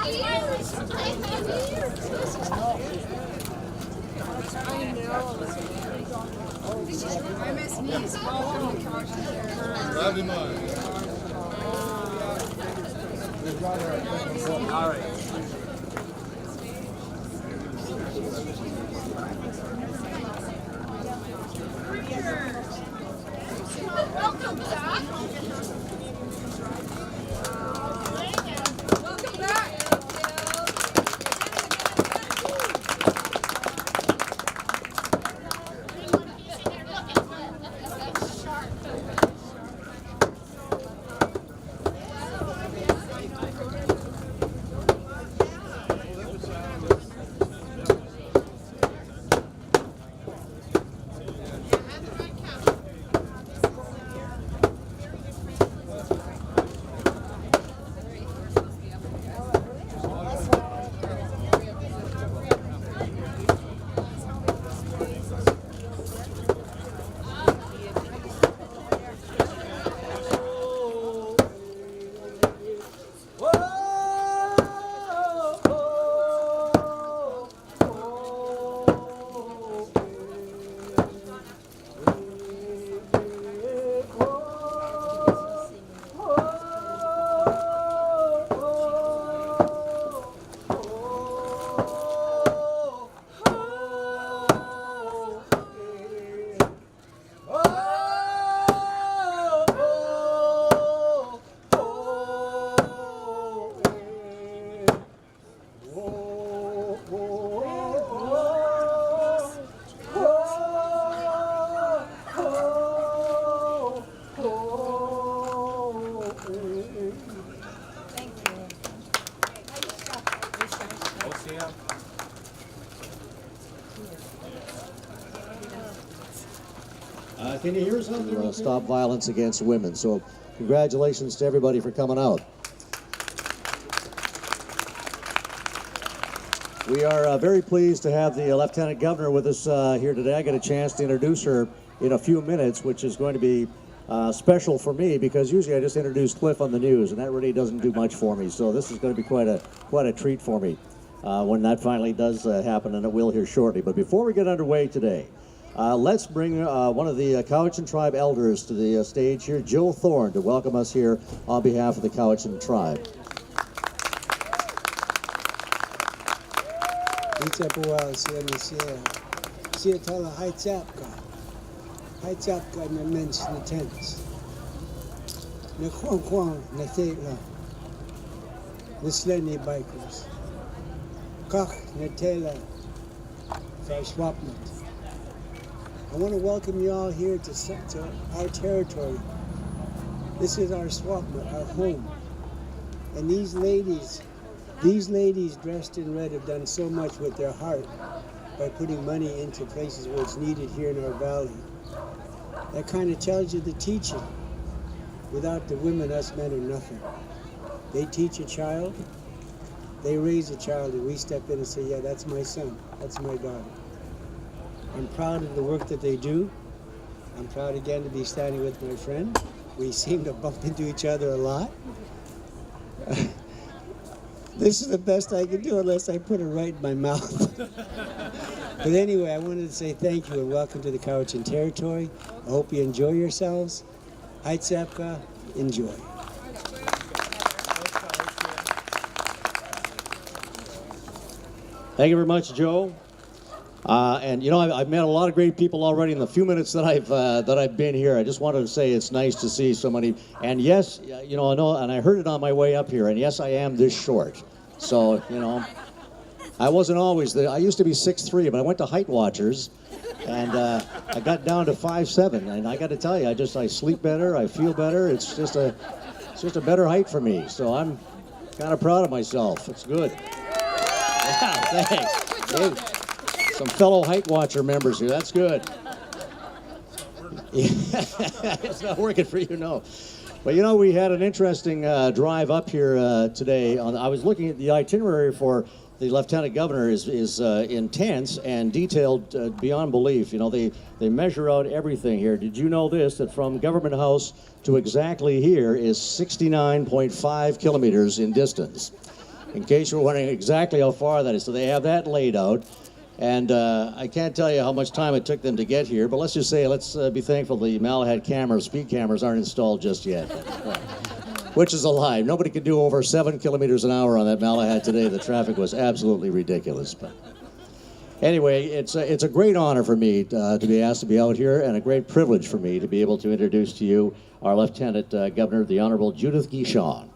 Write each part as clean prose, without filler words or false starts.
Grab him on. All right. Welcome back. Welcome back. Can you hear something? Stop violence against women. So congratulations to everybody for coming out. We are very pleased to have the Lieutenant Governor with us here today. I got a chance to introduce her in a few minutes, which is going to be special for me because usually I just introduce Cliff on the news, and that really doesn't do much for me. So this is going to be quite a treat for me when that finally does happen, and it will here shortly. But before we get underway today, let's bring one of the Cowichan Tribe elders to the stage here, Jill Thorne, to welcome us here on behalf of the Cowichan Tribe. I want to welcome you all here to our territory. This is our swapment, our home. And these ladies dressed in red have done so much with their heart by putting money into places where it's needed here in our valley. That kind of tells you the teaching. Without the women, us men are nothing. They teach a child, they raise a child, and we step in and say, yeah, that's my son, that's my daughter. I'm proud of the work that they do. I'm proud again to be standing with my friend. We seem to bump into each other a lot. This is the best I can do unless I put it right in my mouth. But anyway, I wanted to say thank you and welcome to the Cowichan Territory. I hope you enjoy yourselves. Haitsepka, enjoy. Thank you very much, Joe. And you know, I've met a lot of great people already in the few minutes that I've been here. I just wanted to say it's nice to see so many. And yes, you know, I know, and I heard it on my way up here. And yes, I am this short. So you know, I wasn't always I used to be 6'3", but I went to Height Watchers, and I got down to 5'7". And I got to tell you, I sleep better, I feel better. It's just a better height for me. So I'm kind of proud of myself. It's good. Yeah, thanks. Hey. Some fellow Height Watcher members here. That's good. It's not working for you, no. But you know, we had an interesting drive up here today. I was looking at the itinerary for the Lieutenant Governor is intense and detailed beyond belief. You know, they measure out everything here. Did you know this, that from Government House to exactly here is 69.5 kilometers in distance? in case you're wondering exactly how far that is. So they have that laid out. And I can't tell you how much time it took them to get here, but let's just say, let's be thankful the Malahat cameras, speed cameras, aren't installed just yet. Which is a lie. Nobody could do over 7 kilometers an hour on that Malahat today. The traffic was absolutely ridiculous. But anyway, it's a great honor for me to be asked to be out here, and a great privilege for me to be able to introduce to you our Lieutenant Governor, the Honorable Judith Guichon.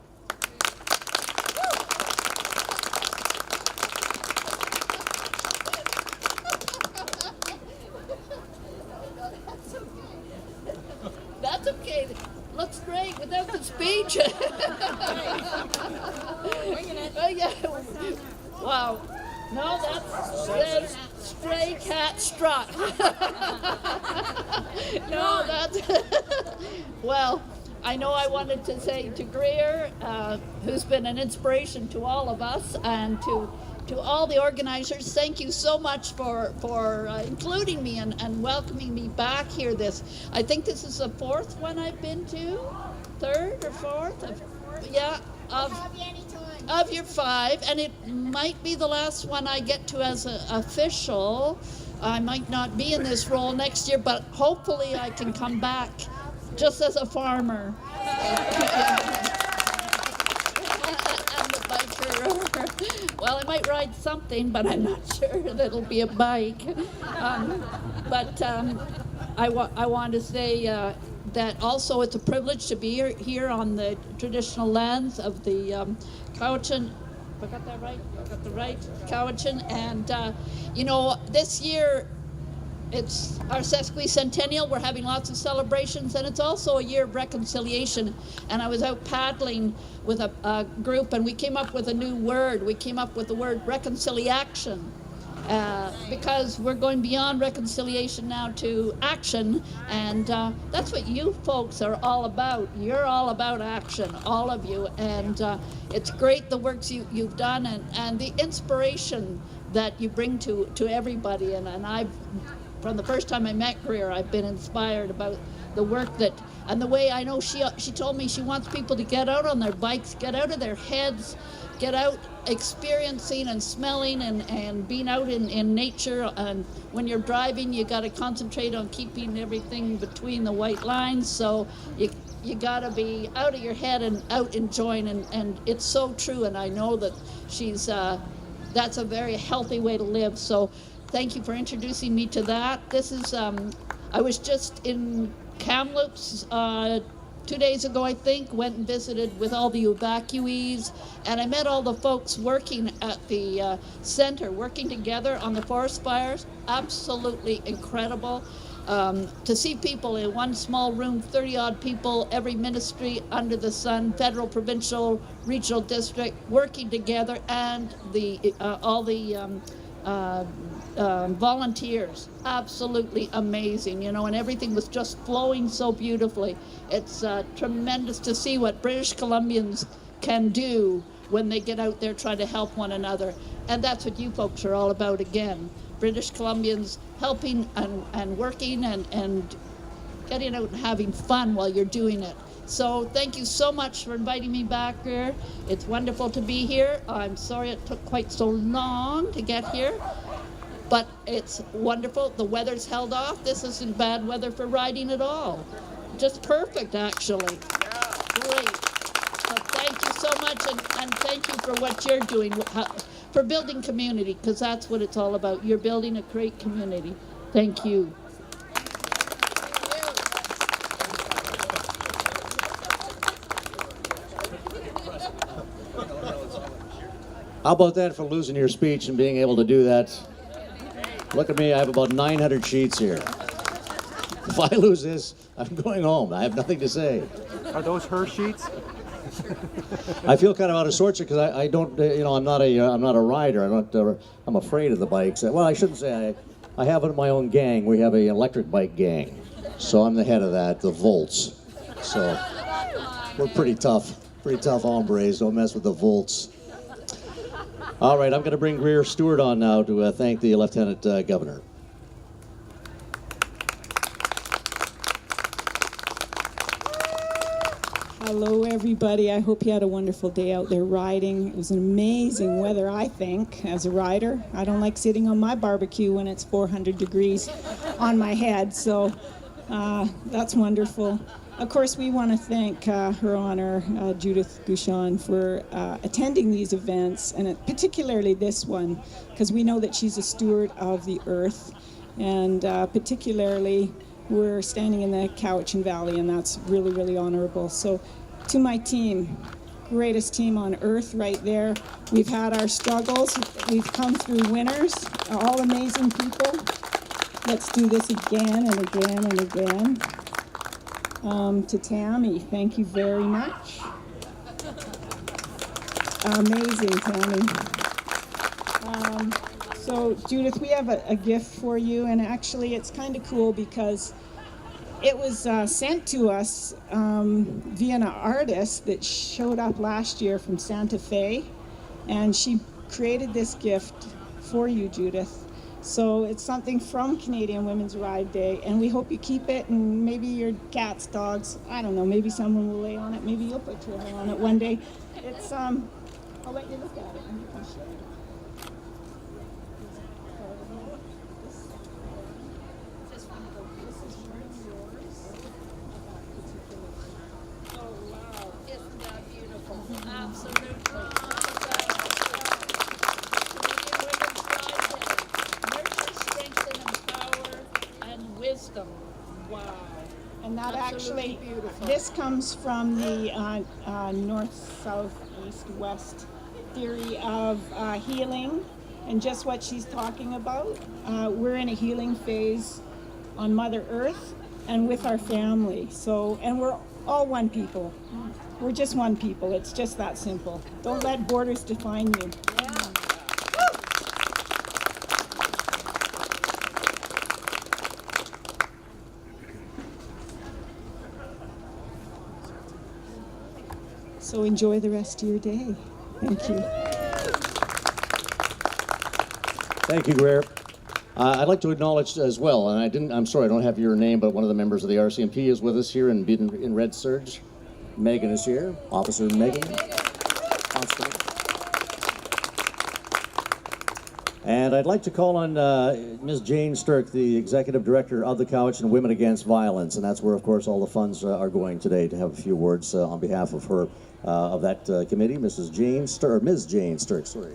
That's okay. Looks great without the speech. Oh, yeah. Wow. No, that says stray cat strut. No, that's well. I know I wanted to say to Greer, who's been an inspiration to all of us, and to all the organizers, thank you so much for including me and welcoming me back here. I think this is the 4th one I've been to, 3rd or 4th. Yeah, of your 5, and it might be the last one I get to as an official. I might not be in this role next year, but hopefully I can come back just as a farmer. Well, I might ride something, but I'm not sure that it'll be a bike. I want to say that also it's a privilege to be here on the traditional lands of the Cowichan. I got that right? I got the right Cowichan. And, this year, it's our sesquicentennial. We're having lots of celebrations, and it's also a year of reconciliation. And I was out paddling with a group, and we came up with a new word. We came up with the word reconciliation, because we're going beyond reconciliation now to action, and that's what you folks are all about. You're all about action, all of you, and it's great the works you've done, and the inspiration that you bring to everybody. And I've, from the first time I met Greer, I've been inspired about the work and the way. I know she told me she wants people to get out on their bikes, get out of their heads, get out experiencing and smelling and being out in nature. And when you're driving, you got to concentrate on keeping everything between the white lines. So you got to be out of your head and out enjoying. And it's so true. And I know that that's a very healthy way to live. So thank you for introducing me to that. This is, I was just in Kamloops 2 days ago, I think, went and visited with all the evacuees, and I met all the folks working at the center, working together on the forest fires. Absolutely incredible. To see people in one small room, 30-odd people, every ministry under the sun, federal, provincial, regional district, working together, and all the volunteers, absolutely amazing, and everything was just flowing so beautifully. It's tremendous to see what British Columbians can do when they get out there trying to help one another. And that's what you folks are all about again. British Columbians helping and working and getting out and having fun while you're doing it. So thank you so much for inviting me back here. It's wonderful to be here. I'm sorry it took quite so long to get here, but it's wonderful. The weather's held off. This isn't bad weather for riding at all. Just perfect, actually. Great. So thank you so much, and thank you for what you're doing, for building community, because that's what it's all about. You're building a great community. Thank you. How about that for losing your speech and being able to do that? Look at me, I have about 900 sheets here. If I lose this, I'm going home. I have nothing to say. Are those her sheets? I feel kind of out of sorts because I don't, I'm not a rider. I'm afraid of the bikes. Well, I shouldn't say I have my own gang. We have an electric bike gang. So I'm the head of that, the Volts. So we're pretty tough hombres. Don't mess with the Volts. All right, I'm going to bring Greer Stewart on now to thank the Lieutenant Governor. Hello, everybody. I hope you had a wonderful day out there riding. It was an amazing weather, I think, as a rider. I don't like sitting on my barbecue when it's 400 degrees on my head, so that's wonderful. Of course, we want to thank Her Honor Judith Gushon for attending these events, and particularly this one, because we know that she's a steward of the earth, and particularly we're standing in the Cowichan Valley, and that's really, really honorable. So to my team, greatest team on earth right there. We've had our struggles. We've come through winners, all amazing people. Let's do this again and again and again. To Tammy, thank you very much. Amazing, Tammy. So Judith, we have a gift for you, and actually it's kind of cool because it was sent to us via an artist that showed up last year from Santa Fe, and she created this gift for you, Judith. So it's something from Canadian Women's Ride Day, and we hope you keep it, and maybe your cats, dogs, I don't know, maybe someone will lay on it, maybe you'll put your hair on it one day. It's, I'll let you look at it and you can show it. Wow. And that Absolutely actually, beautiful. this comes from the north, south, east, west theory of healing, and just what she's talking about. We're in a healing phase on Mother Earth and with our family. So, and we're all one people. We're just one people. It's just that simple. Don't let borders define you. So enjoy the rest of your day. Thank you. Thank you, Greer. I'd like to acknowledge as well, and I'm sorry I don't have your name, but one of the members of the RCMP is with us here in Red Surge. Megan is here, Officer Megan. Constable. And I'd like to call on Ms. Jane Stirk, the Executive Director of the Cowichan Women Against Violence, and that's where, of course, all the funds are going today, to have a few words on behalf of her, of that committee. Ms. Jane Stirk, sorry.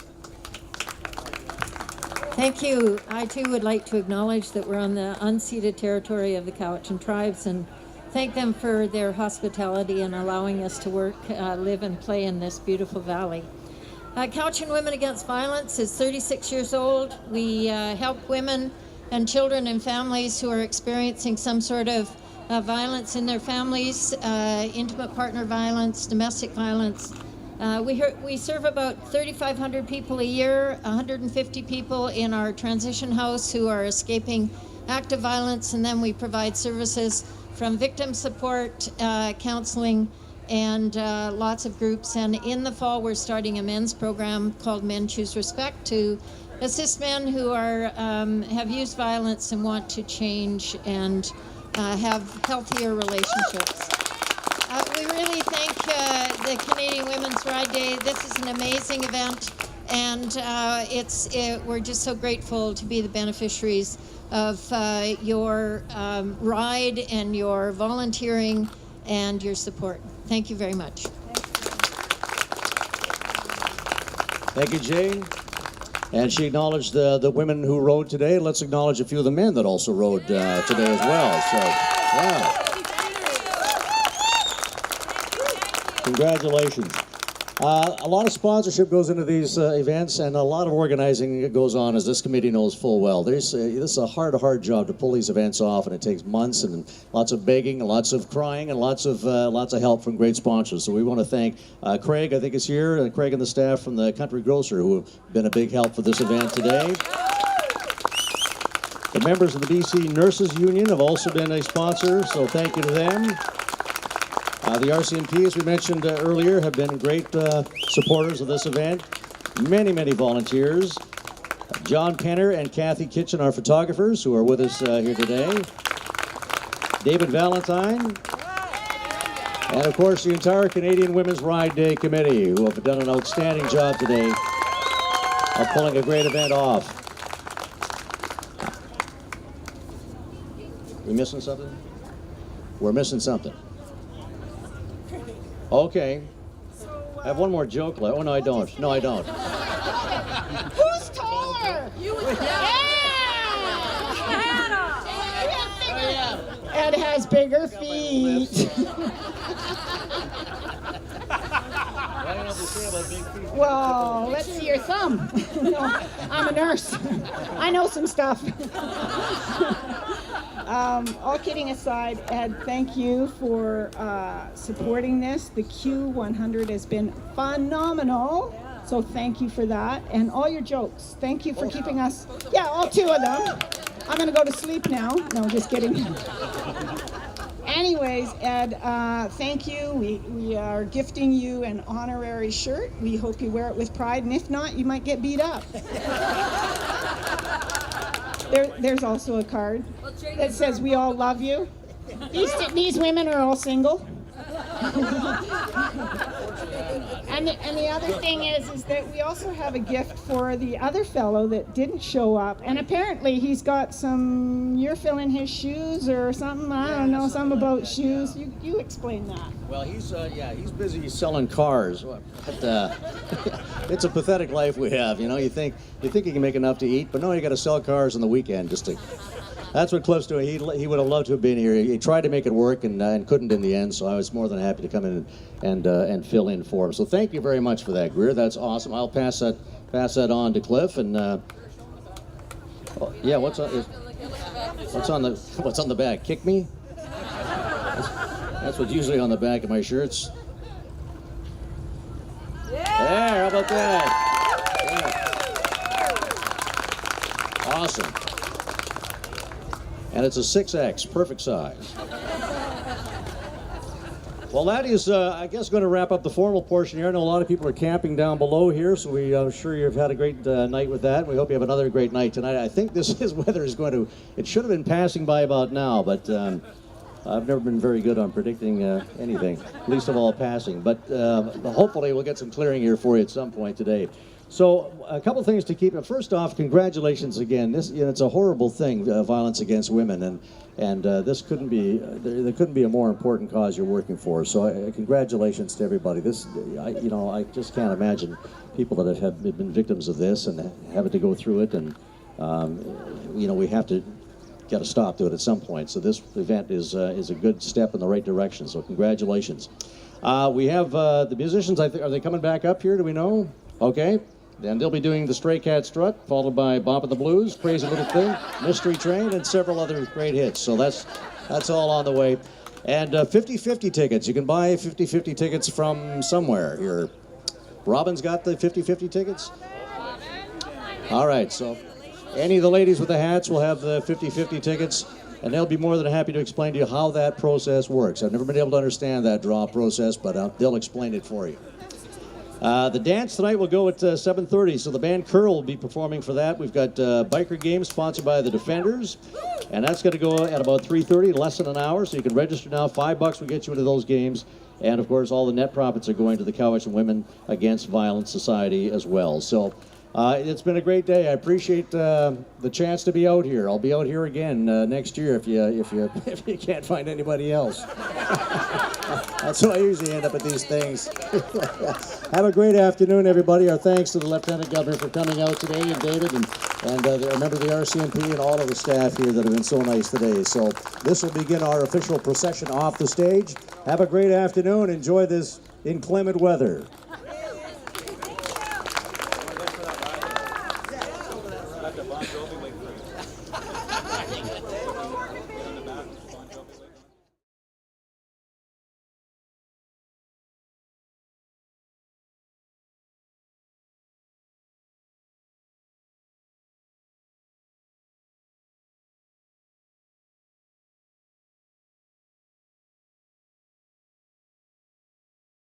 Thank you. I too would like to acknowledge that we're on the unceded territory of the Cowichan tribes and thank them for their hospitality and allowing us to work, live and play in this beautiful valley. Cowichan Women Against Violence is 36 years old. We help women and children and families who are experiencing some sort of violence in their families, intimate partner violence, domestic violence. We serve about 3,500 people a year, 150 people in our transition house who are escaping active violence, and then we provide services from victim support, counseling, and lots of groups. And in the fall, we're starting a men's program called Men Choose Respect to assist men who are have used violence and want to change and have healthier relationships. We really thank the Canadian Women's Ride Day. This is an amazing event, and we're just so grateful to be the beneficiaries of your ride and your volunteering and your support. Thank you very much. Thank you, Jane. And she acknowledged the women who rode today. Let's acknowledge a few of the men that also rode today as well. So, yeah. Congratulations. A lot of sponsorship goes into these events, and a lot of organizing goes on, as this committee knows full well. This is a hard job to pull these events off, and it takes months and lots of begging, and lots of crying, and lots of help from great sponsors. So we want to thank Craig, I think is here, Craig and the staff from the Country Grocer, who have been a big help for this event today. The members of the BC Nurses Union have also been a sponsor, so thank you to them. The RCMP, as we mentioned earlier, have been great supporters of this event. Many volunteers. John Penner and Kathy Kitchen, our photographers, who are with us here today. David Valentine. And of course, the entire Canadian Women's Ride Day Committee, who have done an outstanding job today of pulling a great event off. We missing something? We're missing something. Okay. I have one more joke left. Oh, no, I don't. No, I don't. Who's taller? You and Ed has bigger feet. Well, let's see your thumb. No, I'm a nurse. I know some stuff. All kidding aside, Ed, thank you for supporting this. The Q100 has been phenomenal. So thank you for that. And all your jokes. Thank you for keeping us. Yeah, all 2 of them. I'm going to go to sleep now. No, just kidding. Anyways, Ed, thank you. We are gifting you an honorary shirt. We hope you wear it with pride. And if not, you might get beat up. There's also a card that says we all love you. These women are all single. And the other thing is that we also have a gift for the other fellow that didn't show up. And apparently he's got some, you're filling his shoes or something. I don't know, something about shoes. You explain that. Well, he's busy selling cars. But, it's a pathetic life we have. You know, you think you can make enough to eat, but no, you got to sell cars on the weekend just to. That's what Cliff's doing. He would have loved to have been here. He tried to make it work and couldn't in the end. So I was more than happy to come in and fill in for him. So thank you very much for that, Greer. That's awesome. I'll pass that on to Cliff. And yeah, what's on the back? Kick me. That's what's usually on the back of my shirts. Yeah, how about that? Yeah. Awesome. And it's a 6X, perfect size. Well, that is, I guess, going to wrap up the formal portion here. I know a lot of people are camping down below here, so I'm sure you've had a great night with that. We hope you have another great night tonight. I think this weather is going to, it should have been passing by about now, but I've never been very good on predicting anything, least of all passing. But hopefully we'll get some clearing here for you at some point today. So a couple things to keep. First off, congratulations again. This, it's a horrible thing, violence against women, and this couldn't be there couldn't be a more important cause you're working for. So congratulations to everybody. This, I just can't imagine people that have been victims of this and having to go through it, and we have to get a stop to it at some point. So this event is a good step in the right direction. So congratulations. We have the musicians. Are they coming back up here? Do we know? Okay. Then they'll be doing the Stray Cat Strut, followed by Bop of the Blues, Crazy Little Thing, Mystery Train, and several other great hits. So that's all on the way. And 50/50 tickets. You can buy 50/50 tickets from somewhere here. Robin's got the 50/50 tickets? All right, so any of the ladies with the hats will have the 50/50 tickets, and they'll be more than happy to explain to you how that process works. I've never been able to understand that draw process, but they'll explain it for you. The dance tonight will go at 7:30, so the band Curl will be performing for that. We've got Biker Games sponsored by the Defenders, and that's going to go at about 3:30, less than an hour, so you can register now. $5 will get you into those games, and of course all the net profits are going to the Cowichan Women Against Violence Society as well. So it's been a great day. I appreciate the chance to be out here. I'll be out here again next year if you can't find anybody else. That's how I usually end up at these things. Have a great afternoon, everybody. Our thanks to the Lieutenant Governor for coming out today, and David, and a member of the RCMP, and all of the staff here that have been so nice today. So this will begin our official procession off the stage. Have a great afternoon. Enjoy this inclement weather.